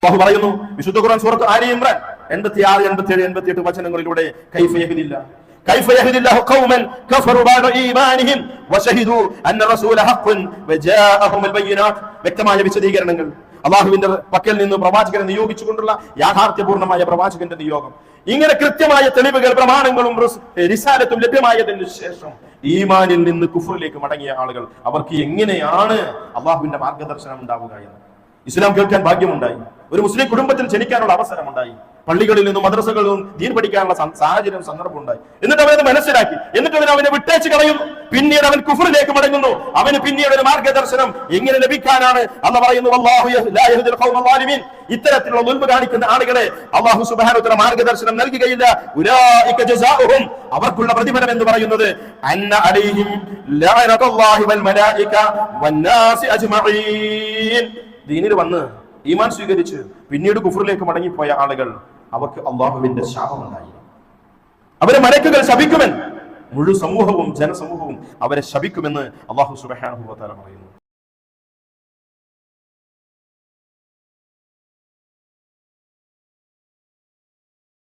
അല്ലാഹു പറയുന്നു വിശുദ്ധ ഖുർആൻ സൂറത്ത് ആലി ഇംറാൻ 86, 87, 88 വചനങ്ങളിലൂടെ കൈഫ യഹ്ദില്ലാഹു ഖൗമൻ കഫറു ബഅദ ഈമാനിഹിം വശഹിദു അന്ന റസൂല ഹഖ്ഖുൻ വജാഅഹുൽ ബയ്യിനാത്ത്. വ്യക്തമായ വിശദീകരണങ്ങൾ. അല്ലാഹുവിന്റെ പക്കൽ നിന്ന് പ്രവാചകനെ നിയോഗിച്ചുകൊണ്ടുള്ള യാഥാർത്ഥ്യപൂർണമായ പ്രവാചകന്റെ നിയോഗം. ഇങ്ങനെ കൃത്യമായ തെളിവുകൾ, പ്രമാണങ്ങളും റിസാലത്തും ലഭ്യമായതിനു ശേഷം ഈമാനിൽ നിന്ന് കുഫറിലേക്ക് മടങ്ങിയ ആളുകൾ, അവർക്ക് എങ്ങനെയാണ് അല്ലാഹുവിന്റെ മാർഗദർശനം ഉണ്ടാവുക എന്ന് ഇസ്ലാം കേൾക്കാൻ ഭാഗ്യമുണ്ടായി. ഒരു മുസ്ലിം കുടുംബത്തിൽ ജനിക്കാനുള്ള അവസരമുണ്ടായി. പള്ളികളിൽ നിന്നും മദ്രസകളിൽ നിന്നും ദീൻ പഠിക്കാനുള്ള സാഹചര്യം, സന്ദർഭം ഉണ്ടായി. എന്നിട്ട് അവനത് മനസ്സിലാക്കി. എന്നിട്ട് അവനെ വിട്ടേച്ച് കളയുന്നു. പിന്നീട് അവൻ കുഫറിലേക്ക് മടങ്ങുന്നു. അവന് പിന്നീട് ഒരു മാർഗദർശനം എങ്ങനെ ലഭിക്കാനാണ് അല്ലാഹു പറയുന്നു, വല്ലാഹു ലാ യഹ്ദിൽ ഖൗമൽ ളാലിമീൻ. ഇത്തരത്തിലുള്ള ദുൽമ കാണിക്കുന്ന ആളുകളെ അല്ലാഹു സുബ്ഹാനഹു വ തആല മാർഗദർശനം നൽകുകയില്ല. ഉലൈക ജസാഉഹും, അവർക്കുള്ള പ്രതിഫലം എന്ന് പറയുന്നത് അന്ന അലൈഹിം ലഅനത്തുല്ലാഹി വൽ മലായിക വന്നാസി അജ്മഈൻ. ദീനിൽ വന്ന് ഈമാൻ സ്വീകരിച്ച് പിന്നീട് കുഫറിലേക്ക് മടങ്ങിപ്പോയ ആളുകൾ, അവർക്ക് അല്ലാഹുവിന്റെ ശാപമുണ്ടായി. അവരെ മലക്കുകൾ ശപിക്കുമെന്ന്, മുഴു സമൂഹവും ജനസമൂഹവും അവരെ ശപിക്കുമെന്ന് അല്ലാഹു സുബ്ഹാനഹു വ തആല പറയുന്നു.